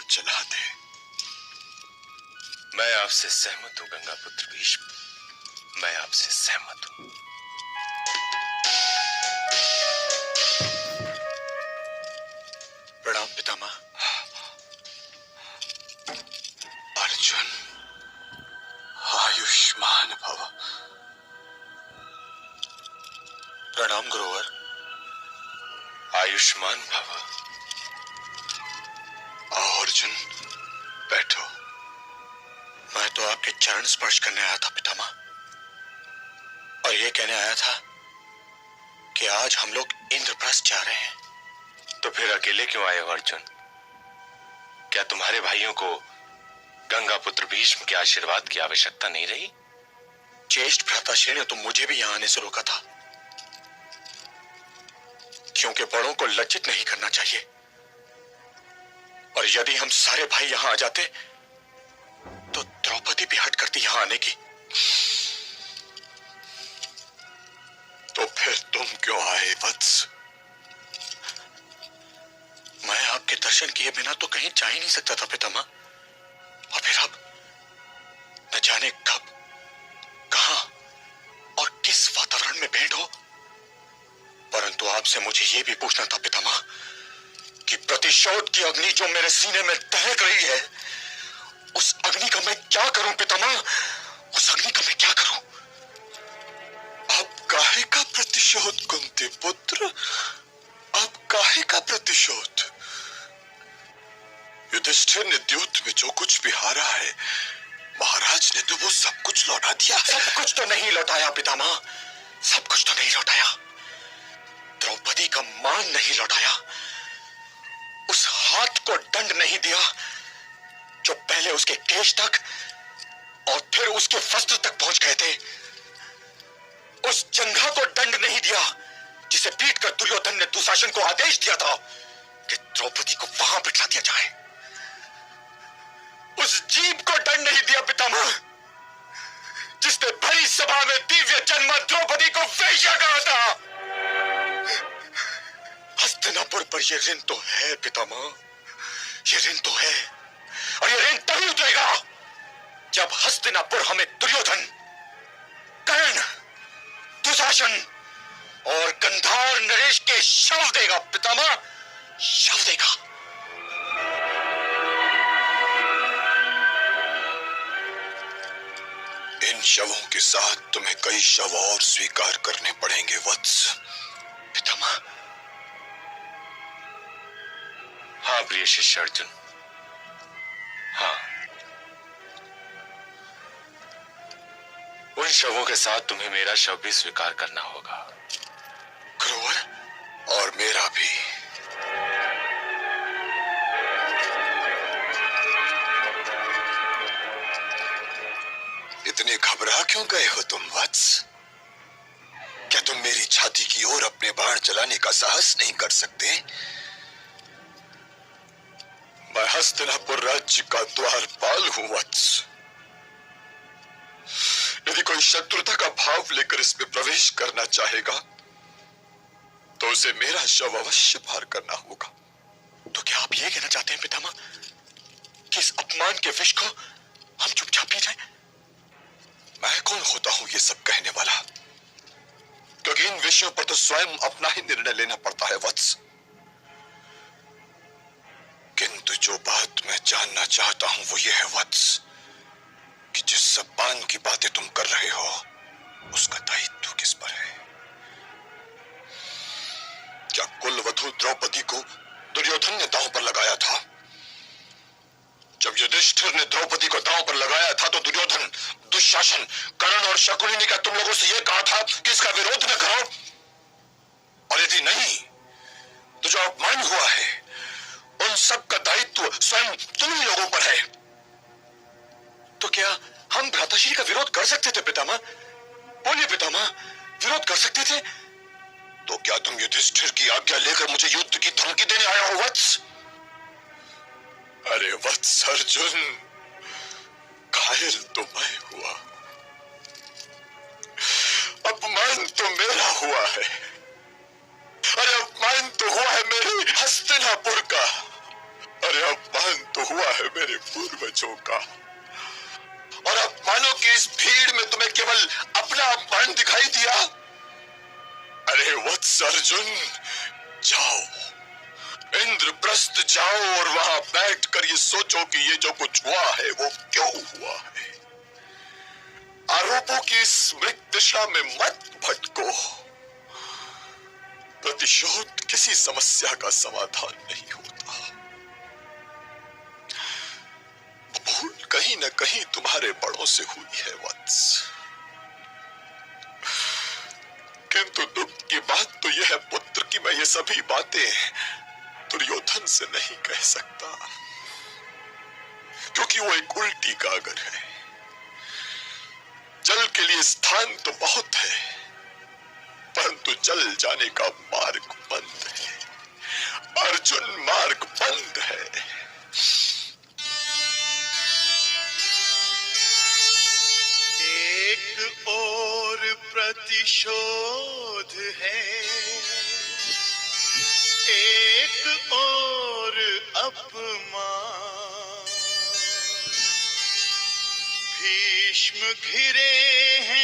जला दे। मैं आपसे सहमत हूं गंगापुत्र भीष्म, मैं आपसे सहमत हूं। प्रणाम पितामह। अर्जुन, आयुष्मान भव। प्रणाम गुरुवर। आयुष्मान भव। आओ अर्जुन, बैठो। मैं तो आपके चरण स्पर्श करने आया था पितामह, और ये कहने आया था कि आज हम लोग इंद्रप्रस्थ जा रहे हैं। तो फिर अकेले क्यों आए हो अर्जुन? क्या तुम्हारे भाइयों को गंगापुत्र भीष्म के आशीर्वाद की आवश्यकता नहीं रही? ज्येष्ठ भ्राताश्री ने तो मुझे भी यहां आने से रोका था, क्योंकि बड़ों को लज्जित नहीं करना चाहिए। और यदि हम सारे भाई यहां आ जाते तो द्रौपदी भी हट करती यहां आने की। तो फिर तुम क्यों आए वत्स? मैं आपके दर्शन किए बिना तो कहीं जा ही नहीं सकता था पितामह। और फिर अब न जाने कब, कहां और किस वातावरण में भेंट हो। परंतु आपसे मुझे यह भी पूछना था पितामह कि प्रतिशोध की अग्नि जो मेरे सीने में दहक रही है, उस अग्नि का मैं क्या करूं पितामह? उस अग्नि का मैं क्या करूं? आप काहे का प्रतिशोध कुंती पुत्र? आप काहे का प्रतिशोध? युधिष्ठिर ने द्यूत में जो कुछ भी हारा है, महाराज ने तो वो सब कुछ लौटा दिया। सब कुछ तो नहीं लौटाया पितामह, सब कुछ तो नहीं लौटाया। द्रौपदी का मान नहीं लौटाया, उस हाथ को दंड नहीं दिया जो पहले उसके केश तक और फिर उसके वस्त्र तक पहुंच गए थे। उस जंघा को दंड नहीं दिया जिसे पीट कर दुर्योधन ने दुशासन को आदेश दिया था कि द्रौपदी को वहां बिठा दिया जाए। उस जीभ को दंड नहीं दिया पितामह जिसने भरी सभा में दिव्य जन्म द्रौपदी को वेश्या कहा था। हस्तिनापुर पर यह ऋण तो है पितामह, यह ऋण तो है, और यह ऋण तभी उतरेगा जब हस्तिनापुर हमें दुर्योधन, कर्ण, दुशासन और गंधार नरेश के शव देगा पितामह, शव देगा। इन शवों के साथ तुम्हें कई शव और स्वीकार करने पड़ेंगे वत्स। पितामह। हाँ प्रिय शिष्य अर्जुन, हाँ, उन शवों के साथ तुम्हें मेरा शव भी स्वीकार करना होगा। गुरुवर, और मेरा भी। इतने घबरा क्यों गए हो तुम वत्स? क्या तुम मेरी छाती की ओर अपने बाण चलाने का साहस नहीं कर सकते? मैं हस्तिनापुर राज्य का द्वारपाल हूं वत्स। यदि कोई शत्रुता का भाव लेकर इसमें प्रवेश करना चाहेगा तो उसे मेरा शव अवश्य पार करना होगा। तो क्या आप ये कहना चाहते हैं पितामह कि इस अपमान के विष को हम चुपचाप पी जाएं? मैं कौन होता हूं ये सब कहने वाला? क्योंकि इन विषयों पर तो स्वयं अपना ही निर्णय लेना पड़ता है वत्स। किंतु जो बात मैं जानना चाहता हूं वो ये है वत्स कि जिस सब पान की बातें तुम कर रहे हो उसका दायित्व किस पर है? क्या कुलवधू द्रौपदी को दुर्योधन ने दांव पर लगाया था? जब युधिष्ठिर ने द्रौपदी को दांव पर लगाया था तो दुर्योधन, दुशासन, कर्ण और शकुनी ने क्या तुम लोगों से यह कहा था कि इसका विरोध न करो? और यदि नहीं तो जो अपमान हुआ है उन सब का दायित्व स्वयं तुम ही लोगों पर है। तो क्या हम भ्राताश्री का विरोध कर सकते थे पितामह? बोलिए पितामह, विरोध कर सकते थे? तो क्या तुम युधिष्ठिर की आज्ञा लेकर मुझे युद्ध की धमकी देने आया हो वत्स? अरे वत्स अर्जुन, घायल तो मैं हुआ, अपमान तो मेरा हुआ है। अरे अपमान तो हुआ है मेरे हस्तिनापुर का। अरे अपमान तो हुआ है मेरे पूर्वजों का, और अब मानो कि इस भीड़ में तुम्हें केवल अपना अपमान दिखाई दिया। अरे वत्स अर्जुन, जाओ, इंद्रप्रस्थ जाओ और वहां बैठकर ये सोचो कि ये जो कुछ हुआ है वो क्यों हुआ है। आरोपों की इस मृत दिशा में मत भटको। प्रतिशोध किसी समस्या का समाधान नहीं होता। भूल कहीं न कहीं तुम्हारे बड़ों से हुई है वत्स, किंतु दुख की बात तो यह है पुत्र कि मैं ये सभी बातें दुर्योधन से नहीं कह सकता, क्योंकि वो एक उल्टी गागर है। जल के लिए स्थान तो बहुत है, परंतु जल जाने का मार्ग बंद है। अर्जुन, मार्ग बंद है। एक और प्रतिशोध है, एक और अपमान। भीष्म घिरे हैं